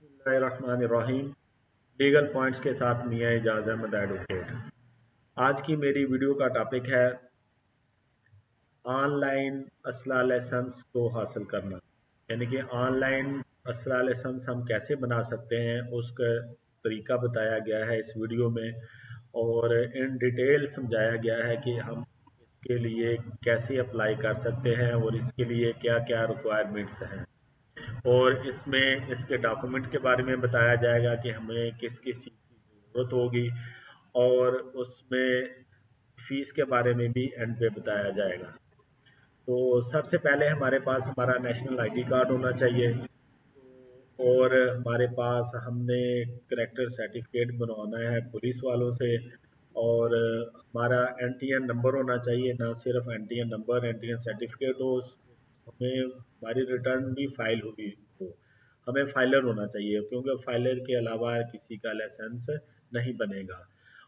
बिस्मिल्लाहिर्रहमानिर्रहीम। Legal points के साथ मियां इजाज अहमद एडवोकेट। आज की मेरी वीडियो का टॉपिक है ऑनलाइन असला लाइसेंस को हासिल करना, यानी कि ऑनलाइन असला लाइसेंस हम कैसे बना सकते हैं उसका तरीका बताया गया है इस वीडियो में। और इन डिटेल समझाया गया है कि हम इसके लिए कैसे अप्लाई कर सकते हैं और इसके लिए क्या क्या रिक्वायरमेंट्स हैं। और इसमें इसके डॉक्यूमेंट के बारे में बताया जाएगा कि हमें किस किस चीज़ की ज़रूरत होगी। और उसमें फीस के बारे में भी एंड पे बताया जाएगा। तो सबसे पहले हमारे पास हमारा नेशनल आईडी कार्ड होना चाहिए। और हमारे पास हमने करेक्टर सर्टिफिकेट बनवाना है पुलिस वालों से। और हमारा एनटीएन नंबर होना चाहिए, ना सिर्फ एनटीएन नंबर, एनटीएन सर्टिफिकेट हो। हमें हमारी रिटर्न भी फाइल हुई हो। हमें फाइलर होना चाहिए, क्योंकि फाइलर के अलावा किसी का लाइसेंस नहीं बनेगा।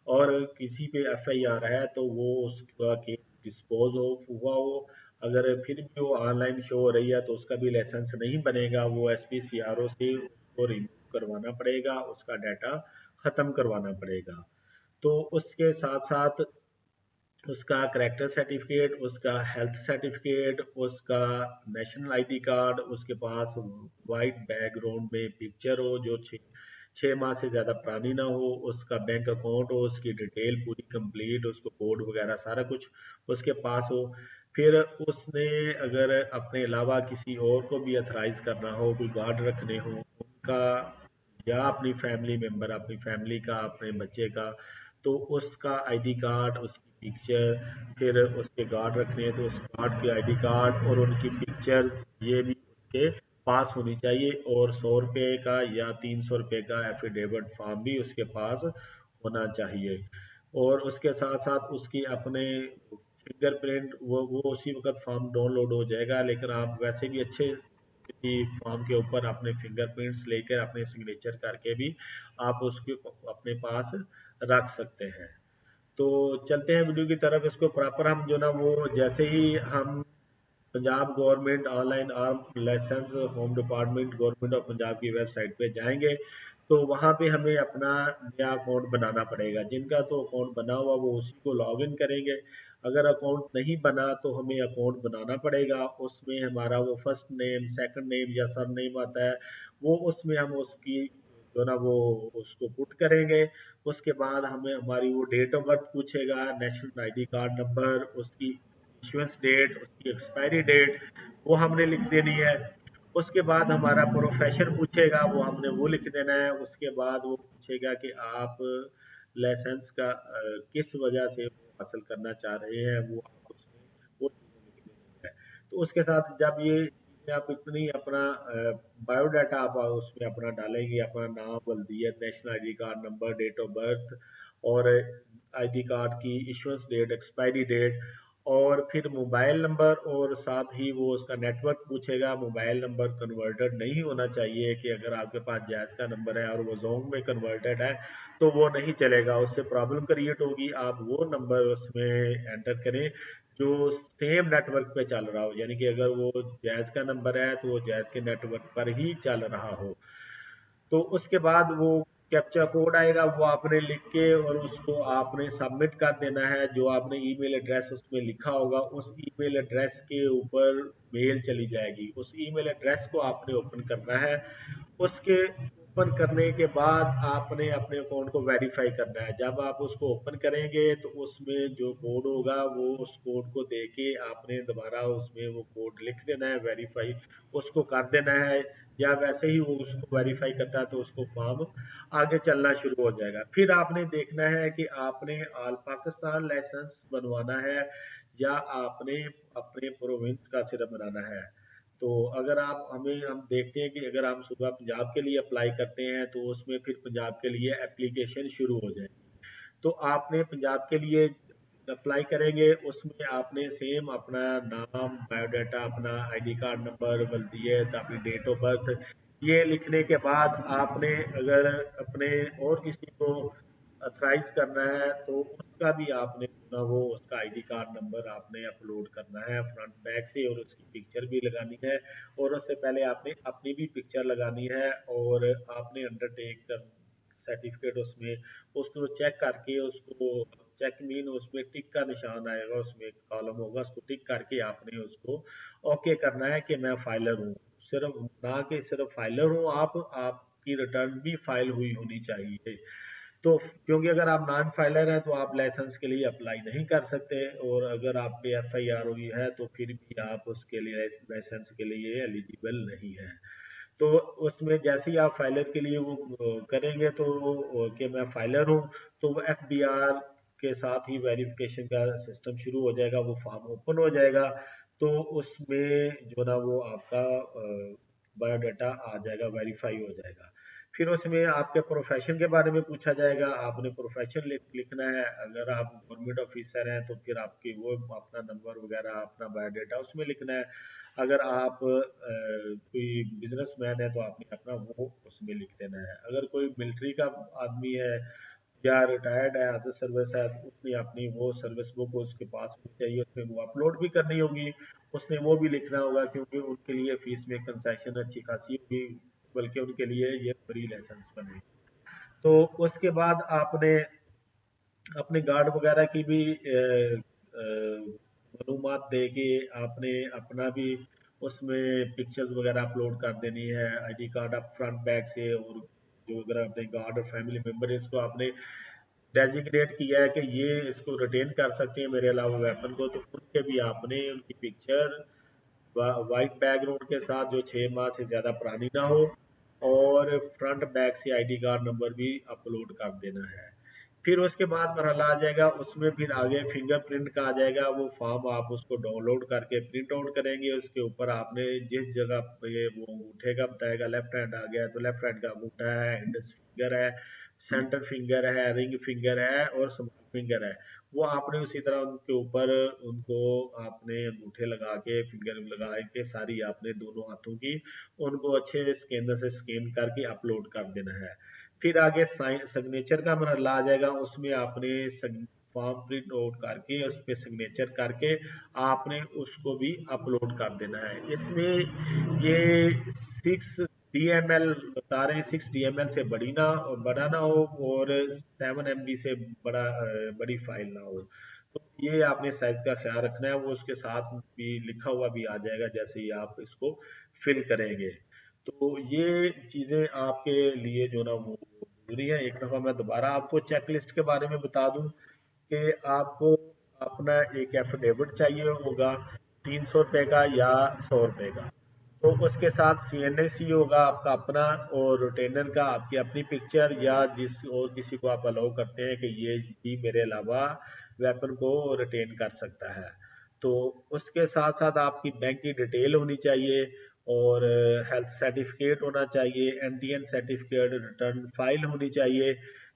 और किसी पे एफआईआर है तो वो उसका केस डिस्पोज हो हुआ हो। अगर फिर भी वो ऑनलाइन शो हो रही है तो उसका भी लाइसेंस नहीं बनेगा। वो एसपीसीआरओ से उसको रिमूव करवाना पड़ेगा, उसका डाटा खत्म करवाना पड़ेगा। तो उसके साथ साथ उसका करेक्टर सर्टिफिकेट, उसका हेल्थ सर्टिफिकेट, उसका नेशनल आईडी कार्ड, उसके पास वाइट बैकग्राउंड में पिक्चर हो जो 6 माह से ज़्यादा पुरानी ना हो, उसका बैंक अकाउंट हो, उसकी डिटेल पूरी कंप्लीट, उसको कोड वगैरह सारा कुछ उसके पास हो। फिर उसने अगर अपने अलावा किसी और को भी अथराइज करना हो, कोई गार्ड रखने हो उनका, या अपनी फैमिली मेंबर, अपनी फैमिली का, अपने बच्चे का, तो उसका आईडी कार्ड, उसकी पिक्चर, फिर उसके गार्ड रखने हैं तो उस गार्ड के आईडी कार्ड और उनकी पिक्चर, ये भी उसके पास होनी चाहिए। और 100 रुपये का या 300 रुपये का एफिडेविट फॉर्म भी उसके पास होना चाहिए। और उसके साथ साथ उसकी अपने फिंगरप्रिंट, वो उसी वक्त फॉर्म डाउनलोड हो जाएगा। लेकिन आप वैसे भी अच्छे किसी फॉर्म के ऊपर अपने फिंगरप्रिंट्स लेकर अपने सिग्नेचर करके भी आप उसको अपने पास रख सकते हैं। तो चलते हैं वीडियो की तरफ। इसको प्रॉपर हम जो ना वो जैसे ही हम Punjab government online arm licence home department government of Punjab की वेबसाइट पे जाएंगे तो वहाँ पे हमें अपना नया अकाउंट बनाना पड़ेगा। जिनका तो अकाउंट बना हुआ वो उसी को लॉग इन करेंगे। अगर अकाउंट नहीं बना तो हमें अकाउंट बनाना पड़ेगा। उसमें हमारा वो फर्स्ट नेम, सेकंड नेम या सर नेम आता है, वो उसमें हम उसकी जो ना वो उसको पुट करेंगे। उसके बाद हमें हमारी वो डेट ऑफ बर्थ पूछेगा, नेशनल आईडी कार्ड नंबर, उसकी इश्यूएंस डेट, उसकी एक्सपायरी डेट, वो हमने लिख देनी है। उसके बाद हमारा प्रोफेशन पूछेगा, वो हमने वो लिख देना है। उसके बाद वो पूछेगा कि आप लाइसेंस का किस वजह से वो हासिल करना चाह रहे हैं, वो आप उसमें वो चीज़ें लिख देनी है। तो उसके साथ जब ये चीज़ें आप इतनी अपना बायोडाटा आप उसमें अपना डालेंगे, अपना नाम, बल्दियत, national ID card number, date of birth, और आईडी कार्ड की इश्यूएंस डेट, एक्सपायरी डेट, और फिर मोबाइल नंबर, और साथ ही वो उसका नेटवर्क पूछेगा। मोबाइल नंबर कन्वर्टेड नहीं होना चाहिए कि अगर आपके पास जैज़ का नंबर है और वो जोंग में कन्वर्टेड है तो वो नहीं चलेगा, उससे प्रॉब्लम क्रिएट होगी। आप वो नंबर उसमें एंटर करें जो सेम नेटवर्क पे चल रहा हो, यानी कि अगर वो जैज़ का नंबर है तो वो जैज़ के नेटवर्क पर ही चल रहा हो। तो उसके बाद वो कैप्चा कोड आएगा, वो आपने लिख के और उसको आपने सबमिट कर देना है। जो आपने ईमेल एड्रेस उसमें लिखा होगा उस ईमेल एड्रेस के ऊपर मेल चली जाएगी। उस ईमेल एड्रेस को आपने ओपन करना है। उसके ओपन करने के बाद आपने अपने अकाउंट को वेरीफाई करना है। जब आप उसको ओपन करेंगे तो उसमें जो कोड होगा वो उस कोड को दे के आपने दोबारा उसमें वो कोड लिख देना है, वेरीफाई उसको कर देना है। या वैसे ही वो उसको वेरीफाई करता है तो उसको फॉर्म आगे चलना शुरू हो जाएगा। फिर आपने देखना है कि आपने ऑल पाकिस्तान लाइसेंस बनवाना है या आपने अपने प्रोविंस का सिर्फ बनाना है। तो अगर आप हमें हम देखते हैं कि अगर हम सुबह पंजाब के लिए अप्लाई करते हैं तो उसमें फिर पंजाब के लिए एप्लीकेशन शुरू हो जाएगी। तो आपने पंजाब के लिए अप्लाई करेंगे, उसमें आपने सेम अपना नाम, बायोडाटा, अपना आईडी कार्ड नंबर, बल्दियत, अपनी डेट ऑफ बर्थ, ये लिखने के बाद आपने अगर अपने और किसी को अथराइज करना है तो उसका भी आपने ना वो उसका आईडी कार्ड नंबर आपने अपलोड करना है फ्रंट बैक से, और उसकी पिक्चर भी लगानी है, और उससे पहले आपने अपनी भी पिक्चर लगानी है, और आपने अंडरटेक कर सर्टिफिकेट उसमें उसको चेक करके उसको चेक मीन उसमें टिक का निशान आएगा, उसमें एक कॉलम होगा, उसको टिक करके आपने उसको ओके करना है कि मैं फाइलर हूँ। सिर्फ ना कि सिर्फ फाइलर हूँ आप, आपकी रिटर्न भी फाइल हुई होनी चाहिए। तो क्योंकि अगर आप नॉन फाइलर हैं तो आप लाइसेंस के लिए अप्लाई नहीं कर सकते, और अगर आप पे एफ आई आर हुई है तो फिर भी आप उसके लिए लाइसेंस के लिए एलिजिबल नहीं है। तो उसमें जैसे ही आप फाइलर के लिए वो करेंगे तो कि मैं फाइलर हूँ, तो वो एफ बी आर के साथ ही वेरिफिकेशन का सिस्टम शुरू हो जाएगा, वो फॉर्म ओपन हो जाएगा। तो उसमें जो ना वो आपका बायोडाटा आ जाएगा, वेरीफाई हो जाएगा। फिर उसमें आपके प्रोफेशन के बारे में पूछा जाएगा, आपने प्रोफेशन लिखना है। अगर आप गवर्नमेंट ऑफिसर हैं तो फिर आपकी वो अपना नंबर वगैरह अपना बायोडाटा उसमें लिखना है। अगर आप कोई बिजनेसमैन है तो आपने अपना वो उसमें लिख देना है। अगर कोई मिलिट्री का आदमी है या रिटायर्ड है, अदर सर्विस है, तो उसने अपनी वो सर्विस बुक उसके पास होनी चाहिए, उसमें वो अपलोड भी करनी होगी, उसने वो भी लिखना होगा, क्योंकि उनके लिए फीस में कंसेशन अच्छी खासी होगी, बल्कि उनके लिए ये फ्री लाइसेंस बनेगी। तो उसके बाद आपने अपने गार्ड वगैरह की भी मालूमात दे के आपने अपना भी उसमें पिक्चर्स वगैरह अपलोड कर देनी है, आईडी कार्ड आप फ्रंट बैक से, और जो अगर अपने गार्ड और फैमिली मेंबर है इसको आपने डेजिग्नेट किया है कि ये इसको रिटेन कर सकते हैं मेरे अलावा वेपन को, तो उनके भी आपने उनकी पिक्चर वाइट बैकग्राउंड के साथ जो 6 माह से ज़्यादा पुरानी ना हो, और फ्रंट बैक से आईडी कार्ड नंबर भी अपलोड कर देना है। फिर उसके बाद मरहला आ जाएगा, उसमें फिर आगे फिंगरप्रिंट का आ जाएगा, वो फॉर्म आप उसको डाउनलोड करके प्रिंट आउट करेंगे। उसके ऊपर आपने जिस जगह पे वो अंगूठे का बताएगा, लेफ्ट हैंड आ गया तो लेफ्ट हैंड का अंगूठा है, इंडेक्स फिंगर है, सेंटर फिंगर है, रिंग फिंगर है और स्मॉल फिंगर है, वो आपने उसी तरह उनके ऊपर उनको आपने अंगूठे लगा के फिंगर लगा के सारी आपने दोनों हाथों की उनको अच्छे स्कैनर से स्कैन करके अपलोड कर देना है। फिर आगे सिग्नेचर का मरहला आ जाएगा, उसमें आपने फॉर्म प्रिंट आउट करके उस पर सिग्नेचर करके आपने उसको भी अपलोड कर देना है। इसमें ये 6 DML बता रहे हैं, 6 DML से बड़ा ना हो, और 7 MB से बड़ी फाइल ना हो। तो ये आपने साइज का ख्याल रखना है, वो उसके साथ भी लिखा हुआ भी आ जाएगा जैसे ही आप इसको फिल करेंगे। तो ये चीज़ें आपके लिए जो ना वो जरूरी है। एक दफ़ा मैं दोबारा आपको चेकलिस्ट के बारे में बता दूं कि आपको अपना एक एफिडेविट चाहिए होगा, 300 रुपये का या 100 रुपये का। तो उसके साथ CNAC होगा आपका अपना, और रिटेनर का आपकी अपनी पिक्चर, या जिस और किसी को आप अलाउ करते हैं कि ये भी मेरे अलावा वेपन को रिटेन कर सकता है। तो उसके साथ साथ आपकी बैंक की डिटेल होनी चाहिए, और हेल्थ सर्टिफिकेट होना चाहिए, NTN सर्टिफिकेट, रिटर्न फाइल होनी चाहिए,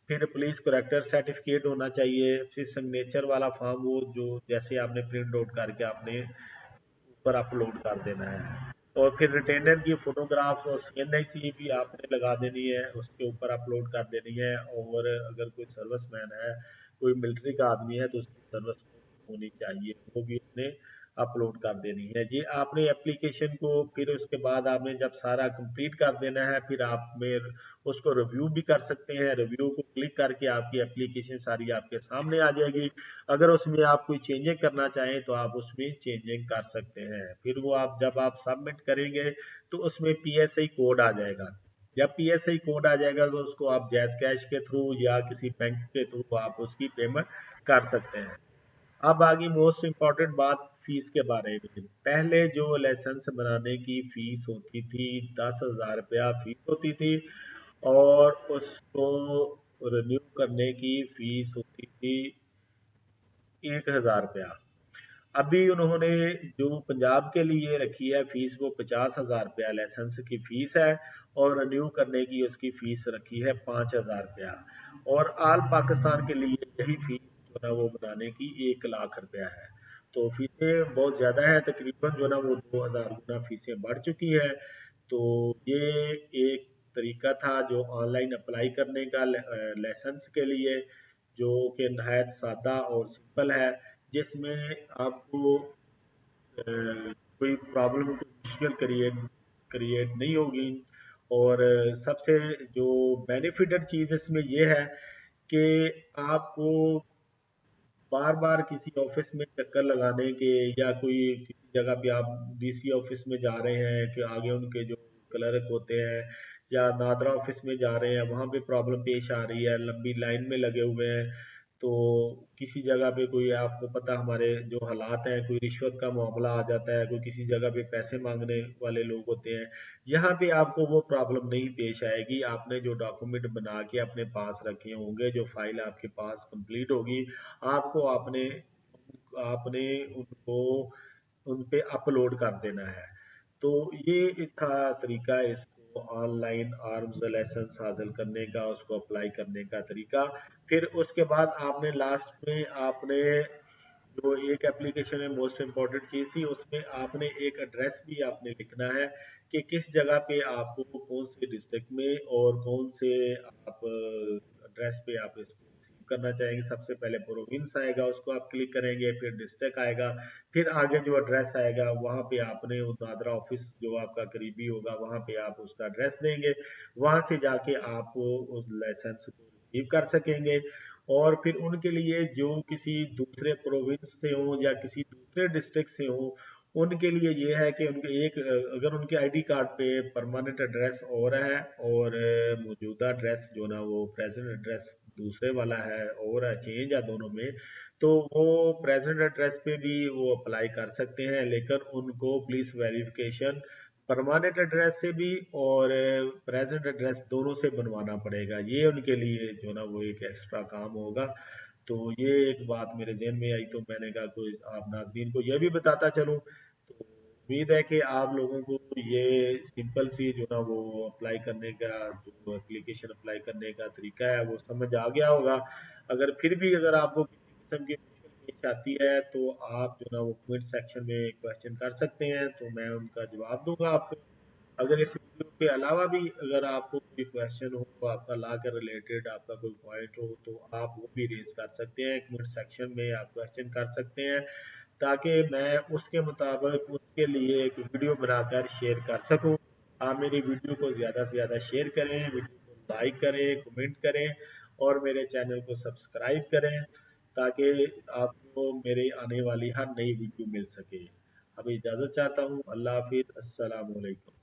फिर पुलिस करेक्टर सर्टिफिकेट होना चाहिए, फिर सिग्नेचर वाला फॉर्म वो जो जैसे आपने प्रिंट आउट करके आपने ऊपर अपलोड कर देना है, और फिर रिटेनर की फोटोग्राफ और CNIC भी आपने लगा देनी है, उसके ऊपर अपलोड कर देनी है। और अगर कोई सर्विसमैन है, कोई मिलिट्री का आदमी है, तो उसकी सर्विस होनी चाहिए, वो भी उसने अपलोड कर देनी है। ये आपने एप्लीकेशन को फिर उसके बाद आपने जब सारा कंप्लीट कर देना है, फिर आप में उसको रिव्यू भी कर सकते हैं। रिव्यू को क्लिक करके आपकी एप्लीकेशन सारी आपके सामने आ जाएगी। अगर उसमें आप कोई चेंजिंग करना चाहें तो आप उसमें चेंजिंग कर सकते हैं। फिर वो आप जब आप सबमिट करेंगे तो उसमें PSI कोड आ जाएगा। जब PSI कोड आ जाएगा तो उसको आप जैज कैश के थ्रू या किसी बैंक के थ्रू आप उसकी पेमेंट कर सकते हैं। अब आगे मोस्ट इम्पॉर्टेंट बात फीस के बारे में। पहले जो लाइसेंस बनाने की फीस होती थी, 10,000 रुपया फीस होती थी, और उसको रिन्यू करने की फीस होती थी 1,000 रुपया। अभी उन्होंने जो पंजाब के लिए रखी है फीस, वो 50,000 रुपया लाइसेंस की फीस है, और रिन्यू करने की उसकी फीस रखी है 5,000 रुपया। और आल पाकिस्तान के लिए यही फीस जो है वो बनाने की 1 लाख रुपया है। तो फीसें बहुत ज़्यादा है, तकरीबन जो है ना वो 2,000 गुना फीसें बढ़ चुकी है। तो ये एक तरीका था जो ऑनलाइन अप्लाई करने का लाइसेंस के लिए, जो कि नहायत सादा और सिंपल है, जिसमें आपको कोई प्रॉब्लम, कोई मुश्किल क्रिएट क्रिएट नहीं होगी। और सबसे जो बेनिफिटेड चीज़ इसमें ये है कि आपको बार बार किसी ऑफिस में चक्कर लगाने के, या कोई किसी जगह पे आप डीसी ऑफिस में जा रहे हैं कि आगे उनके जो क्लर्क होते हैं, या नादरा ऑफिस में जा रहे हैं, वहां पे प्रॉब्लम पेश आ रही है, लंबी लाइन में लगे हुए हैं, तो किसी जगह पे कोई, आपको पता हमारे जो हालात हैं, कोई रिश्वत का मामला आ जाता है, कोई किसी जगह पे पैसे मांगने वाले लोग होते हैं, यहाँ पे आपको वो प्रॉब्लम नहीं पेश आएगी। आपने जो डॉक्यूमेंट बना के अपने पास रखे होंगे, जो फाइल आपके पास कंप्लीट होगी, आपको आपने आपने उनको उन पे अपलोड कर देना है। तो ये था तरीका इसको ऑनलाइन आर्म्स लाइसेंस हासिल करने का, उसको अप्लाई करने का तरीका। फिर उसके बाद आपने लास्ट में आपने जो एक एप्लीकेशन में मोस्ट इम्पोर्टेंट चीज़ थी, उसमें आपने एक एड्रेस भी आपने लिखना है कि किस जगह पे आपको, कौन से डिस्ट्रिक्ट में और कौन से आप एड्रेस पे आप इसको रिसीव करना चाहेंगे। सबसे पहले प्रोविंस आएगा, उसको आप क्लिक करेंगे, फिर डिस्ट्रिक्ट आएगा, फिर आगे जो एड्रेस आएगा वहाँ पे आपने वो दादरा ऑफिस जो आपका करीबी होगा वहाँ पे आप उसका एड्रेस देंगे, वहाँ से जाके आप उस लाइसेंस को रिसीव कर सकेंगे। और फिर उनके लिए जो किसी दूसरे प्रोविंस से हो या किसी दूसरे डिस्ट्रिक्ट से हो, उनके लिए ये है कि उनके एक, अगर उनके आईडी कार्ड पे परमानेंट एड्रेस और है, और मौजूदा एड्रेस जो ना वो प्रेजेंट एड्रेस दूसरे वाला है, और है चेंज है दोनों में, तो वो प्रेजेंट एड्रेस पे भी वो अप्लाई कर सकते हैं, लेकिन उनको पुलिस वेरिफिकेशन परमानेंट एड्रेस से भी और प्रेजेंट एड्रेस दोनों से बनवाना पड़ेगा। ये उनके लिए जो ना वो एक एक्स्ट्रा काम होगा। तो ये एक बात मेरे ज़हन में आई, तो मैंने कहा कोई आप नाज़रीन को ये भी बताता चलूँ। तो उम्मीद है कि आप लोगों को ये सिंपल सी जो ना वो अप्लाई करने का, जो एप्लीकेशन अप्लाई करने का तरीका है वो समझ आ गया होगा। अगर फिर भी अगर आपको किसी किस्म की मुश्किल पेश आती है, तो आप जो ना वो कमेंट सेक्शन में क्वेश्चन कर सकते हैं, तो मैं उनका जवाब दूंगा आपको। अगर इस वीडियो के अलावा भी अगर आपको कोई क्वेश्चन हो, आपका लॉ के रिलेटेड आपका कोई पॉइंट हो, तो आप वो भी रेज कर सकते हैं कमेंट सेक्शन में, आप क्वेश्चन कर सकते हैं, ताकि मैं उसके मुताबिक उसके लिए एक वीडियो बनाकर शेयर कर सकूं। आप मेरी वीडियो को ज़्यादा से ज़्यादा शेयर करें, वीडियो को लाइक करें, कमेंट करें, और मेरे चैनल को सब्सक्राइब करें, ताकि आपको मेरे आने वाली हर नई वीडियो मिल सके। अभी इजाज़त चाहता हूँ। अल्लाह हाफिज़। अस्सलाम वालेकुम।